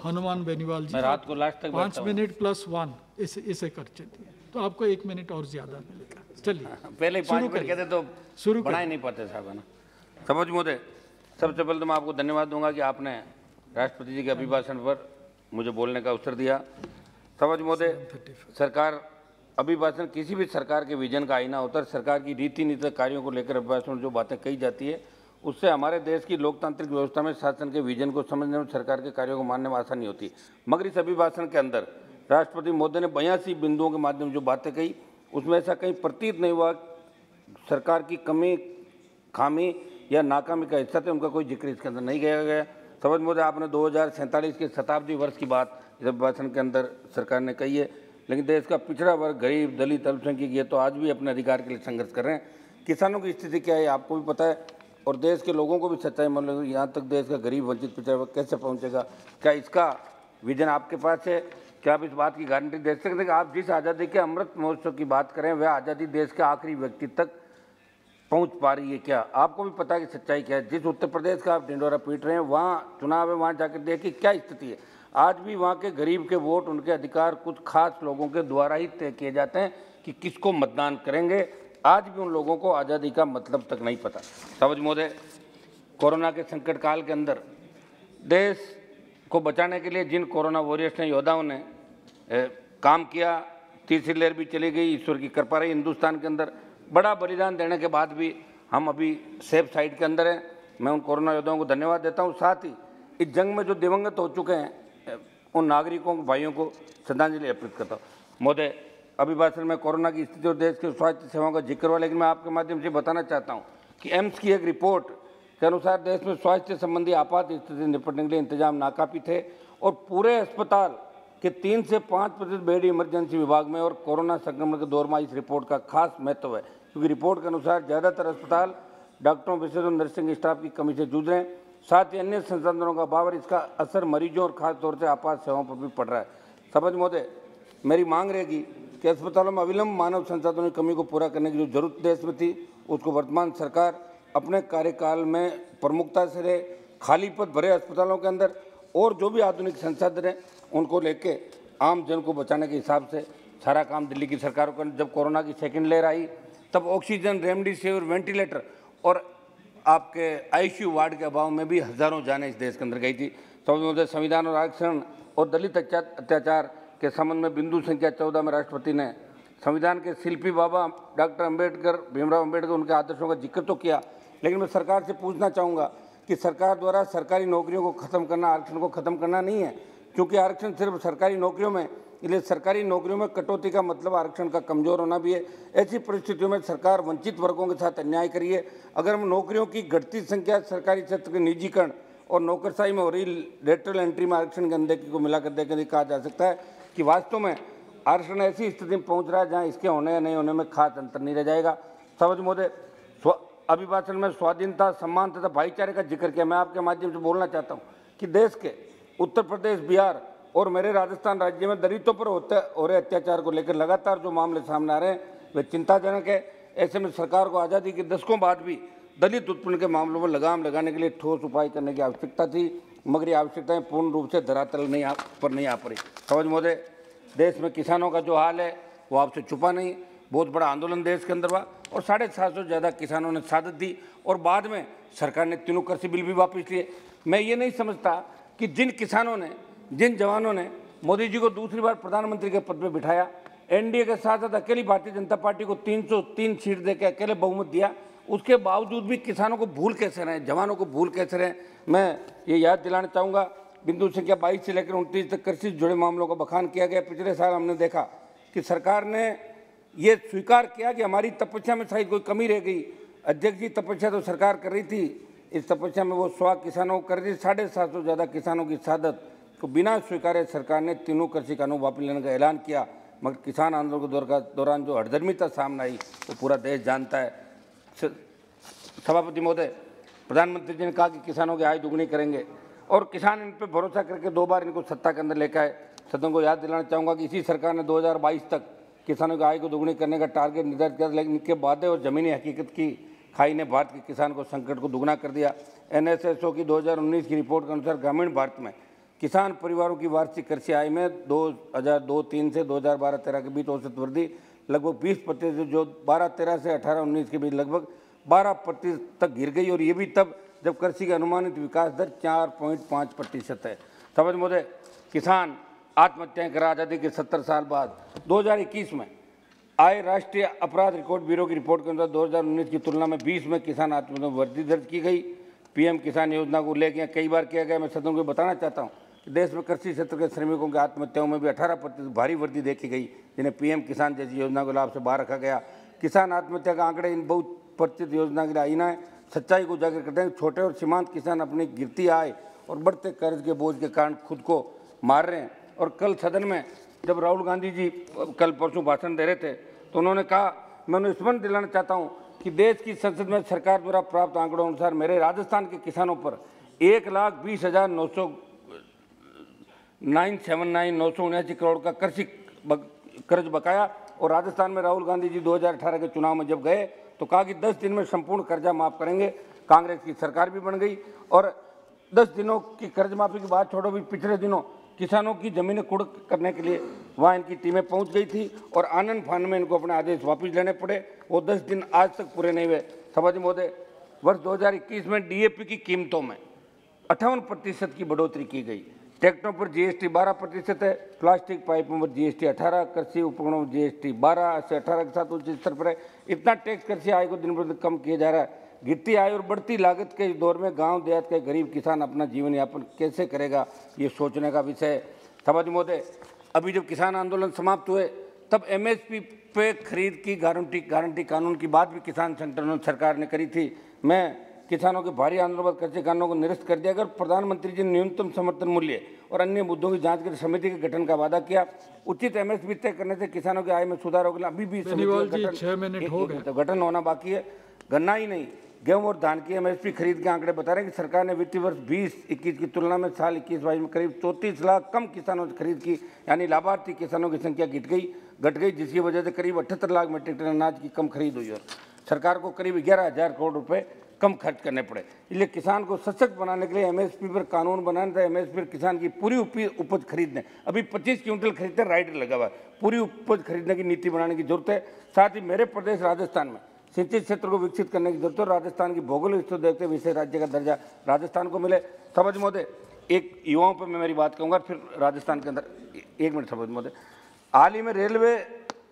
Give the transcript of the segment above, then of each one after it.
हनुमान बेनीवाल जी, मैं रात को लास्ट तक 5 मिनट प्लस 1 इसे कर चलिए, तो आपको 1 मिनट और ज्यादा मिलेगा। चलिए पहले ही 5 मिनट कहते तो शुरू बना ही नहीं पाते साहब, है ना। सभापति महोदय, सबसे पहले तो मैं आपको धन्यवाद दूंगा कि आपने राष्ट्रपति जी के अभिभाषण पर मुझे बोलने का अवसर दिया। सभापति महोदय, सरकार अभिभाषण किसी भी सरकार के विजन का आईना होता है। सरकार की रीति नीति कार्यों को लेकर अभिभाषण जो बातें कही जाती है, उससे हमारे देश की लोकतांत्रिक व्यवस्था में शासन के विजन को समझने में, सरकार के कार्यों को मानने में आसानी होती है। मगर इस अभिभाषण के अंदर राष्ट्रपति महोदय ने 82 बिंदुओं के माध्यम से जो बातें कही, उसमें ऐसा कहीं प्रतीत नहीं हुआ सरकार की कमी, खामी या नाकामी का हिस्सा थे, उनका कोई जिक्र इसके अंदर नहीं किया गया। सभापति महोदय, आपने 2047 के शताब्दी वर्ष की बात इस अभिभाषण के अंदर सरकार ने कही है, लेकिन देश का पिछड़ा वर्ग, गरीब, दलित, अल्पसंख्यक ये तो आज भी अपने अधिकार के लिए संघर्ष कर रहे हैं। किसानों की स्थिति क्या है आपको भी पता है, और देश के लोगों को भी सच्चाई मालूम है। यहाँ तक देश का गरीब, वंचित, पिछड़ा वर्ग कैसे पहुँचेगा? क्या इसका विजन आपके पास है? क्या आप इस बात की गारंटी दे सकते हैं कि आप जिस आज़ादी के अमृत महोत्सव की बात करें, वह आज़ादी देश के आखिरी व्यक्ति तक पहुंच पा रही है? क्या आपको भी पता है कि सच्चाई क्या है? जिस उत्तर प्रदेश का आप ढिंढोरा पीट रहे हैं, वहाँ चुनाव है, वहाँ जाकर देखिए क्या स्थिति है। आज भी वहाँ के गरीब के वोट, उनके अधिकार कुछ खास लोगों के द्वारा ही तय किए जाते हैं कि किसको मतदान करेंगे। आज भी उन लोगों को आज़ादी का मतलब तक नहीं पता। सभापति महोदय, कोरोना के संकट काल के अंदर देश को बचाने के लिए जिन कोरोना वॉरियर्स ने, योद्धाओं ने काम किया, तीसरी लहर भी चली गई, ईश्वर की कृपा रही हिंदुस्तान के अंदर। बड़ा बलिदान देने के बाद भी हम अभी सेफ साइड के अंदर हैं। मैं उन कोरोना योद्धाओं को धन्यवाद देता हूं। साथ ही इस जंग में जो दिवंगत हो चुके हैं उन नागरिकों, भाइयों को श्रद्धांजलि अर्पित करता हूँ। महोदय, अभिभाषण में कोरोना की स्थिति और देश के स्वास्थ्य सेवाओं का जिक्र हुआ, लेकिन मैं आपके माध्यम से बताना चाहता हूँ कि एम्स की एक रिपोर्ट के अनुसार देश में स्वास्थ्य संबंधी आपात स्थिति से निपटने के लिए इंतजाम नाकाफी थे और पूरे अस्पताल के 3 से 5% बेड इमरजेंसी विभाग में, और कोरोना संक्रमण के दौर में इस रिपोर्ट का खास महत्व है, क्योंकि रिपोर्ट के अनुसार ज़्यादातर अस्पताल डॉक्टरों, विशेषज्ञों, नर्सिंग स्टाफ की कमी से जूझ रहे हैं। साथ ही अन्य संसाधनों का अभाव, और इसका असर मरीजों और खासतौर से आपात सेवाओं पर भी पड़ रहा है। सभापति महोदय, मेरी मांग रहेगी कि अस्पतालों में अविलंब मानव संसाधनों की कमी को पूरा करने की जो जरूरत देश में थी, उसको वर्तमान सरकार अपने कार्यकाल में प्रमुखता से रहे। खाली पद भरे अस्पतालों के अंदर और जो भी आधुनिक संसाधन हैं उनको लेके आम जन को बचाने के हिसाब से सारा काम दिल्ली की सरकार को। जब कोरोना की सेकेंड लहर आई तब ऑक्सीजन, रेमडेसिविर, वेंटिलेटर और आपके आईसीयू वार्ड के अभाव में भी हजारों जानें इस देश के अंदर गई थी। तो संविधान और आरक्षण और दलित अत्याचार के संबंध में बिंदु संख्या 14 में राष्ट्रपति ने संविधान के शिल्पी बाबा डॉक्टर अम्बेडकर, भीमराव अम्बेडकर, उनके आदर्शों का जिक्र तो किया, लेकिन मैं सरकार से पूछना चाहूँगा कि सरकार द्वारा सरकारी नौकरियों को खत्म करना, आरक्षण को खत्म करना नहीं है, क्योंकि आरक्षण सिर्फ सरकारी नौकरियों में, इसलिए सरकारी नौकरियों में कटौती का मतलब आरक्षण का कमजोर होना भी है। ऐसी परिस्थितियों में सरकार वंचित वर्गों के साथ अन्याय करी है। अगर हम नौकरियों की घटती संख्या, सरकारी क्षेत्र के निजीकरण और नौकरशाही में हो रही लेटरल एंट्री में आरक्षण के अनदेखी को मिलाकर देखकर कहा जा सकता है कि वास्तव में आरक्षण ऐसी स्थिति में पहुँच रहा है जहाँ इसके होने या नहीं होने में खास अंतर नहीं रह जाएगा। सभापति महोदय, अभिभाषण में स्वाधीनता, सम्मान तथा भाईचारे का जिक्र किया। मैं आपके माध्यम से बोलना चाहता हूँ कि देश के उत्तर प्रदेश, बिहार और मेरे राजस्थान राज्य में दलितों पर हो रहे अत्याचार को लेकर लगातार जो मामले सामने आ रहे हैं वे चिंताजनक है। ऐसे में सरकार को आज़ादी के दशकों बाद भी दलित उत्पीड़न के मामलों में लगाम लगाने के लिए ठोस उपाय करने की आवश्यकता थी, मगर ये आवश्यकताएं पूर्ण रूप से धरातल नहीं आ पड़ी। सभापति महोदय, देश में किसानों का जो हाल है वो आपसे छुपा नहीं। बहुत बड़ा आंदोलन देश के अंदर हुआ और 750 से ज़्यादा किसानों ने शहादत दी और बाद में सरकार ने तीनों कृषि बिल भी वापस लिए। मैं ये नहीं समझता कि जिन किसानों ने, जिन जवानों ने मोदी जी को दूसरी बार प्रधानमंत्री के पद पर बिठाया, एनडीए के साथ साथ अकेली भारतीय जनता पार्टी को 303 सीट देकर अकेले बहुमत दिया, उसके बावजूद भी किसानों को भूल कैसे रहे, जवानों को भूल कैसे रहे। मैं ये याद दिलाना चाहूँगा, बिंदु संख्या 22 से लेकर 29 तक कृषि से जुड़े मामलों का बखान किया गया। पिछले साल हमने देखा कि सरकार ने ये स्वीकार किया कि हमारी तपस्या में शायद कोई कमी रह गई। अध्यक्ष जी, तपस्या तो सरकार कर रही थी, इस तपस्या में वो 100 किसानों को कर रही थी। 750 से ज़्यादा किसानों की शहादत को बिना स्वीकारे सरकार ने तीनों कृषि कानून वापस लेने का ऐलान किया, मगर किसान आंदोलन के दौरान जो हड़धर्मिता सामने आई वो पूरा देश जानता है। सभापति महोदय, प्रधानमंत्री जी ने कहा कि किसानों की आय दुगनी करेंगे और किसान इन पर भरोसा करके 2 बार इनको सत्ता के अंदर लेकर आए। सदन को याद दिलाना चाहूँगा कि इसी सरकार ने 2022 तक किसानों की आय को दुगनी करने का टारगेट निर्धारित किया, लेकिन इनके वादे और ज़मीनी हकीकत की खाई ने भारत के किसान को संकट को दुगना कर दिया। NSSO की 2019 की रिपोर्ट के अनुसार ग्रामीण भारत में किसान परिवारों की वार्षिक कृषि आय में 2002-03 से 2012-13 के बीच औसत वृद्धि लगभग 20%, जो 12-13 से 18-19 के बीच लगभग 12% तक गिर गई, और ये भी तब जब कृषि का अनुमानित विकास दर 4.5% है। समझ महोदय, किसान आत्महत्याएं कर आज़ादी के 70 साल बाद 2021 में आए राष्ट्रीय अपराध रिकॉर्ड ब्यूरो की रिपोर्ट के अनुसार 2019 की तुलना में 20 में किसान आत्महत्या में वृद्धि दर्ज की गई। पीएम किसान योजना को लेकर कई बार किया गया। मैं सदन को बताना चाहता हूं कि देश में कृषि क्षेत्र के श्रमिकों की आत्महत्याओं में भी 18% भारी वृद्धि देखी गई, जिन्हें पीएम किसान जैसी योजना को लाभ से बाहर रखा गया। किसान आत्महत्या का आंकड़े इन बहुत परिचित योजना के लिए आईना है, सच्चाई को उजागर करते हैं। छोटे और सीमांत किसान अपनी गिरती आय और बढ़ते कर्ज के बोझ के कारण खुद को मार रहे हैं। और कल सदन में जब राहुल गांधी जी कल परसों भाषण दे रहे थे तो उन्होंने कहा, मैं उन्हें स्मरण दिलाना चाहता हूं कि देश की संसद में सरकार द्वारा प्राप्त आंकड़ों अनुसार मेरे राजस्थान के किसानों पर 1,20,979 करोड़ का कृषि कर्ज बकाया। और राजस्थान में राहुल गांधी जी 2018 के चुनाव में जब गए तो कहा कि 10 दिन में संपूर्ण कर्जा माफ करेंगे। कांग्रेस की सरकार भी बन गई और 10 दिनों की कर्ज माफी की बात छोड़ो, भी पिछले दिनों किसानों की जमीनें कुर्क करने के लिए वहाँ इनकी टीमें पहुँच गई थी और आनंद फानन में इनको अपने आदेश वापस लेने पड़े। वो 10 दिन आज तक पूरे नहीं हुए। सभापति महोदय, वर्ष 2021 में डीएपी की कीमतों में 58% की बढ़ोतरी की गई। ट्रैक्टरों पर जीएसटी 12% है, प्लास्टिक पाइपों पर जीएसटी 18%, कृषि उपकरणों पर जीएसटी 12 से 18 के साथ उच्च स्तर पर है। इतना टैक्स कृषि आय को दिन प्रतिदिन कम किया जा रहा है। गिरती आय और बढ़ती लागत के इस दौर में गांव देहात के गरीब किसान अपना जीवन यापन कैसे करेगा, ये सोचने का विषय है। सभापति महोदय, अभी जब किसान आंदोलन समाप्त हुए तब एमएसपी पे खरीद की गारंटी कानून की बात भी किसान संगठनों सरकार ने करी थी। मैं किसानों के भारी आंदोलन पर कृषि कानूनों को निरस्त कर दिया गया। प्रधानमंत्री जी ने न्यूनतम समर्थन मूल्य और अन्य मुद्दों की जांच के लिए समिति के गठन का वादा किया। उचित एमएसपी तय करने से किसानों की आय में सुधार होगा। अभी भी गठन होना बाकी है। गन्ना ही नहीं, गेहूं और धान की एमएसपी खरीद के आंकड़े बता रहे हैं कि सरकार ने वित्तीय वर्ष 20-21 की तुलना में साल 21-22 में करीब 34 लाख कम किसानों से खरीद की, यानी लाभार्थी किसानों की संख्या घट गई, जिसकी वजह से करीब 78 लाख मीट्रिक टन अनाज की कम खरीद हुई और सरकार को करीब 11,000 करोड़ रुपए कम खर्च करने पड़े। इसलिए किसान को सशक्त बनाने के लिए एमएसपी पर कानून बनाने था। एमएसपी पर किसान की पूरी उपज खरीदने, अभी 25 क्विंटल खरीदते राइडर लगा हुआ है, पूरी उपज खरीदने की नीति बनाने की जरूरत है। साथ ही मेरे प्रदेश राजस्थान में सिंचित क्षेत्र को विकसित करने की जरूरत है। राजस्थान की भौगोलिक स्थिति देखते हुए विशेष राज्य का दर्जा राजस्थान को मिले। सभापति महोदय, एक युवाओं पर मैं मेरी बात कहूँगा, फिर राजस्थान के अंदर 1 मिनट। सभापति महोदय, हाल ही में रेलवे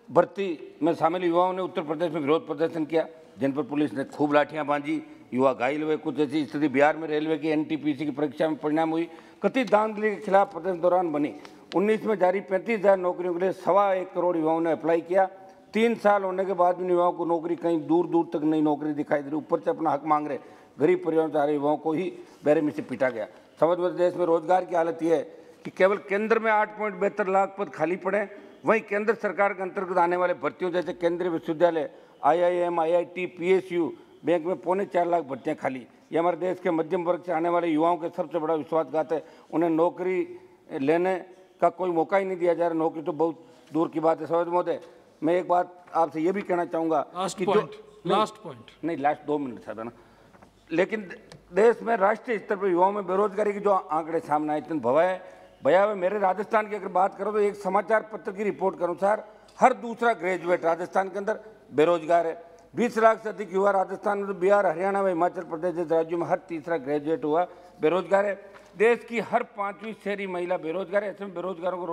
भर्ती में शामिल युवाओं ने उत्तर प्रदेश में विरोध प्रदर्शन किया, जिन पर पुलिस ने खूब लाठियां बांधी, युवा घायल हुए। कुछ ऐसी स्थिति बिहार में रेलवे की एनटीपीसी की परीक्षा में परिणाम हुई। कथित धांधली के खिलाफ प्रदर्शन दौरान बनी 19 में जारी 35,000 नौकरियों के लिए 1.25 करोड़ युवाओं ने अप्लाई किया। 3 साल होने के बाद भी युवाओं को नौकरी कहीं दूर दूर तक नई नौकरी दिखाई दे रही। ऊपर से अपना हक मांग रहे गरीब परिवारों से आ रहे युवाओं को ही बेरहमी से पीटा गया। समग्र देश में रोजगार की हालत यह है कि केवल केंद्र में 8.72 लाख पद खाली पड़े। वहीं केंद्र सरकार के अंतर्गत आने वाले भर्तियों जैसे केंद्रीय विश्वविद्यालय, IIM, IIT, PSU, बैंक में 4.25 लाख भर्तियाँ खाली। ये हमारे देश के मध्यम वर्ग से आने वाले युवाओं के सबसे बड़ा विश्वासघात है। उन्हें नौकरी लेने का कोई मौका ही नहीं दिया जा रहा। नौकरी तो बहुत दूर की बात है। सभापति महोदय, मैं एक बात आपसे ये भी कहना चाहूँगा कि लास्ट 2 मिनट था ना, लेकिन देश में राष्ट्रीय स्तर पर युवाओं में बेरोजगारी की जो आंकड़े सामने आए इतने भयावह। मेरे राजस्थान की अगर बात करो तो एक समाचार पत्र की रिपोर्ट के अनुसार हर दूसरा ग्रेजुएट राजस्थान के अंदर बेरोजगार है। 20 लाख से अधिक युवा राजस्थान में, तो बिहार, हरियाणा व हिमाचल प्रदेश जैसे राज्यों में हर तीसरा ग्रेजुएट हुआ बेरोजगार है। देश की हर 5वीं शहरी महिला बेरोजगार है। ऐसे में बेरोजगारों को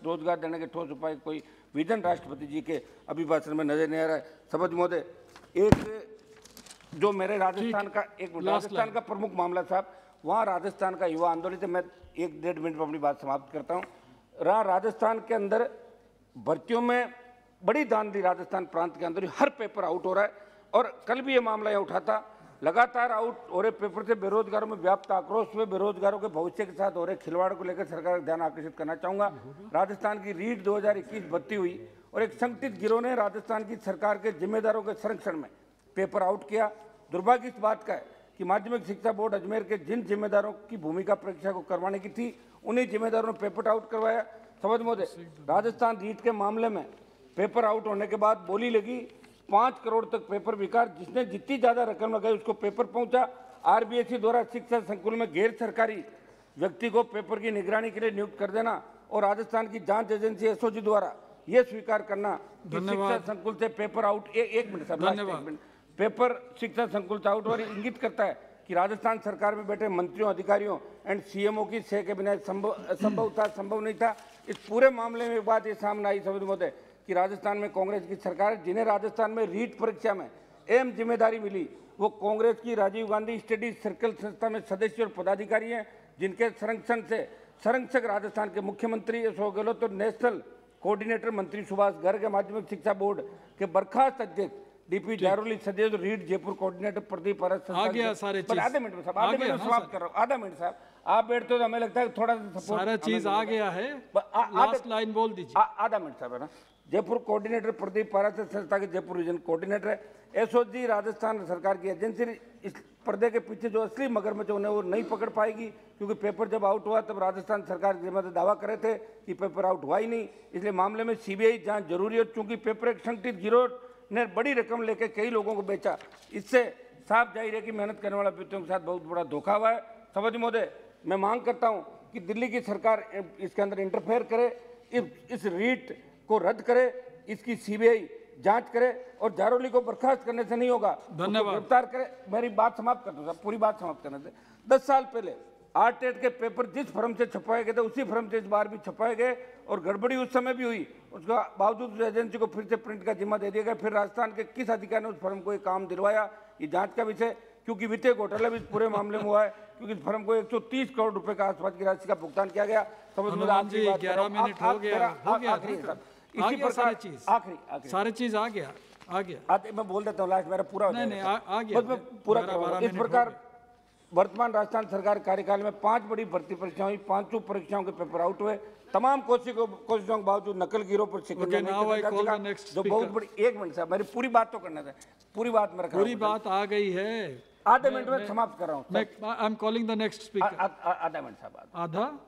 रोजगार देने के ठोस उपाय कोई विजन राष्ट्रपति जी के अभिभाषण में नजर नहीं आ रहा है। सभापति महोदय, एक जो मेरे राजस्थान का प्रमुख मामला साहब, वहाँ राजस्थान का युवा आंदोलन है। मैं 1-1.5 मिनट में अपनी बात समाप्त करता हूँ। राजस्थान के अंदर भर्तियों में बड़ी धांधली, राजस्थान प्रांत के अंदर हर पेपर आउट हो रहा है। और कल भी ये मामला यहाँ उठा था। लगातार आउट हो रहे पेपर से बेरोजगारों में व्याप्त आक्रोश हुए। बेरोजगारों के भविष्य के साथ हो रहे खिलवाड़ को लेकर सरकार का ध्यान आकर्षित करना चाहूँगा। राजस्थान की रीट 2021 भर्ती हुई और एक संगठित गिरोह ने राजस्थान की सरकार के जिम्मेदारों के संरक्षण में पेपर आउट किया। दुर्भाग्य इस बात का है कि माध्यमिक शिक्षा बोर्ड अजमेर के जिन जिम्मेदारों की भूमिका परीक्षा को करवाने की थी, उन्हीं जिम्मेदारों ने पेपर आउट करवाया। समझ महोदय, राजस्थान रीट के मामले में पेपर आउट होने के बाद बोली लगी 5 करोड़ तक पेपर बिका। जिसने जितनी ज़्यादा रकम लगाई उसको पेपर पहुंचा। RBSE द्वारा शिक्षा संकुल में गैर सरकारी व्यक्ति को पेपर की निगरानी के लिए नियुक्त कर देना और राजस्थान की जांच एजेंसी एसओजी द्वारा यह स्वीकार करना कि शिक्षा संकुल से पेपर आउट एक मिनट साहब, लास्ट एक मिनट, पेपर शिक्षा संकुल से आउट और इंगित करता है कि राजस्थान सरकार में बैठे मंत्रियों, अधिकारियों एंड सीएमओ की सह के बिना संभव नहीं था। इस पूरे मामले में एक बात ये सामने आई सभी महोदय कि राजस्थान में कांग्रेस की सरकार है, जिन्हें राजस्थान में रीट परीक्षा में अहम जिम्मेदारी मिली, वो कांग्रेस की राजीव गांधी स्टडी सर्कल संस्था में सदस्य और पदाधिकारी हैं, जिनके संरक्षक राजस्थान के मुख्यमंत्री अशोक गहलोत और नेशनल कोऑर्डिनेटर मंत्री सुभाष गर्ग के माध्यमिक शिक्षा बोर्ड के बर्खास्त अध्यक्ष डीपी जारोली सदस्य रीट जयपुर कोऑर्डिनेटर प्रदीप पारस। आ गया सारे चीज, आधे मिनट साहब, आधे मिनट समाप्त कर रहा हूँ, आधा मिनट साहब, आप बैठते हो तो हमें लगता है थोड़ा सा सारा चीज आ गया है, लास्ट लाइन बोल दीजिए। आधा मिनट साहब है ना। जयपुर कोऑर्डिनेटर प्रदीप पारस संस्था के जयपुर रीजन कोऑर्डिनेटर है। एसओजी राजस्थान सरकार की एजेंसी, इस पर्दे के पीछे जो असली मगरमच्छ उन्हें वो नहीं पकड़ पाएगी, क्योंकि पेपर जब आउट हुआ तब राजस्थान सरकार जिम्मेदार दावा करे थे कि पेपर आउट हुआ ही नहीं, इसलिए मामले में सीबीआई जांच जरूरी है। चूंकि पेपर एक संगठित गिरोह ने बड़ी रकम लेकर कई लोगों को बेचा, इससे साफ जाहिर है कि मेहनत करने वाले व्यक्तियों के साथ बहुत बड़ा धोखा हुआ है। सभापति महोदय, मैं मांग करता हूं कि दिल्ली की सरकार इसके अंदर इंटरफेयर करे, इस रीट को रद्द करे, इसकी सीबीआई जांच करे और जारोली को बर्खास्त करने से नहीं होगा, धन्यवाद, गिरफ्तार करे। मेरी बात समाप्त कर दो साहब, पूरी बात समाप्त करने से। 10 साल पहले आरटेट के पेपर जिस फर्म से छपवाए गए थे उसी फर्म से इस बार भी छपवाए गए और गड़बड़ी उस समय भी हुई, उसका बावजूद उस एजेंसी को फिर से प्रिंट का जिम्मा दे दिया गया। फिर राजस्थान के किस अधिकारी ने उस फर्म को ये काम दिलवाया, ये जांच का विषय, क्योंकि वित्तीय घोटाला भी इस पूरे मामले में हुआ है, क्योंकि इस फर्म को 130 करोड़ रुपए का आसपास की राशि का भुगतान किया गया। हनुमान जी 11 मिनट हो गया, इसी प्रकार आखिरी सारी चीज आ गया। मैं बोल देता हूँ, लास्ट मेरा पूरा नहीं आ गया, बस मैं पूरा कर रहा हूँ। इस प्रकार वर्तमान राजस्थान सरकार कार्यकाल में 5 बड़ी भर्ती परीक्षाएं हुई, 5 परीक्षाओं के पेपर आउट हुए। तमाम कोशिशों के बावजूद नकल गिरोह पर शिकंजा जो बहुत बड़ी। एक मिनट साहब, मेरी पूरी बात तो करना था, पूरी बात मेरा पूरी बात आ गई है, आधे मिनट में समाप्त कर रहा हूँ। I am calling the next speaker. आधा मिनट साहब,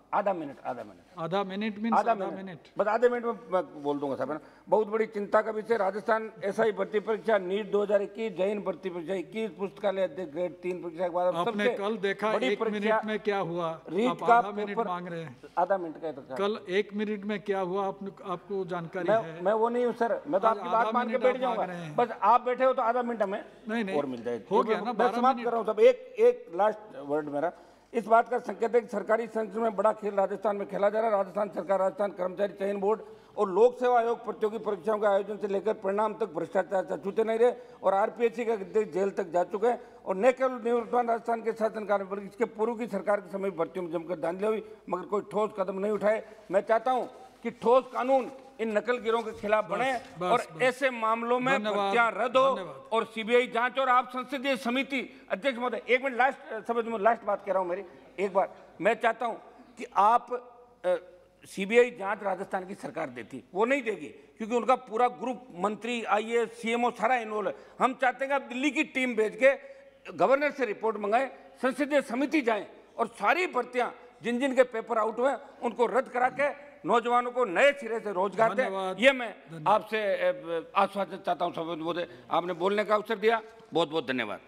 आधा मिनट मीन्स आधा मिनट, बस आधे मिनट में मैं बोल दूंगा साहब। बहुत बड़ी चिंता का विषय राजस्थान एसआई भर्ती परीक्षा, नीट 2021, जैन भर्ती परीक्षा 21, पुस्तकालय अध्यक्ष ग्रेड 3 परीक्षा के बाद आपने कल देखा 1 मिनट में क्या हुआ, रीट आप का आधा मिनट मांग रहे हैं। आधा मिनट का तो कल 1 मिनट में क्या हुआ आपको जानकारी है? मैं वो नहीं हूँ सर, मैं तो आपकी बात मान के बैठ जाऊंगा, बस आप बैठे हो तो आधा मिनट हमें और मिल जाए, हो गया ना। मैं समाप्त कर रहा हूँ सब। एक लास्ट वर्ड मेरा, इस बात का संकेत है कि सरकारी संस्थान में बड़ा खेल राजस्थान में खेला जा रहा है। राजस्थान सरकार, राजस्थान कर्मचारी चयन बोर्ड और लोक सेवा आयोग प्रतियोगी परीक्षाओं के आयोजन से लेकर परिणाम तक भ्रष्टाचार से छूटे नहीं रहे और आरपीएससी का अध्यक्ष जेल तक जा चुके हैं। और न केवल निवर्तमान राजस्थान के शासनकाल में बल्कि इसके पूर्व की सरकार के समय भर्तियों में जमकर धांधली हुई, मगर कोई ठोस कदम नहीं उठाए। मैं चाहता हूँ कि ठोस कानून इन नकल गिरोह के खिलाफ बने और ऐसे मामलों में भर्तियां रद्द हो और सीबीआई जांच। और आप संसदीय समिति अध्यक्ष महोदय, एक मिनट, लास्ट बात कह रहा हूं मेरी, एक बार मैं चाहता हूं कि आप सीबीआई जांच राजस्थान की सरकार देती, वो नहीं देगी, क्योंकि उनका पूरा ग्रुप मंत्री, आईएएस, सीएमओ सारा इन्वॉल्व है। हम चाहते हैं कि आप दिल्ली की टीम भेज के गवर्नर से रिपोर्ट मंगाएं, संसदीय समिति जाएं और सारी भर्तियां जिन जिन के पेपर आउट हुए उनको रद्द करा के नौजवानों को नए सिरे से रोजगार दे। ये मैं आपसे आश्वासन चाहता हूं। सभापति महोदय, आपने बोलने का अवसर दिया, बहुत बहुत धन्यवाद।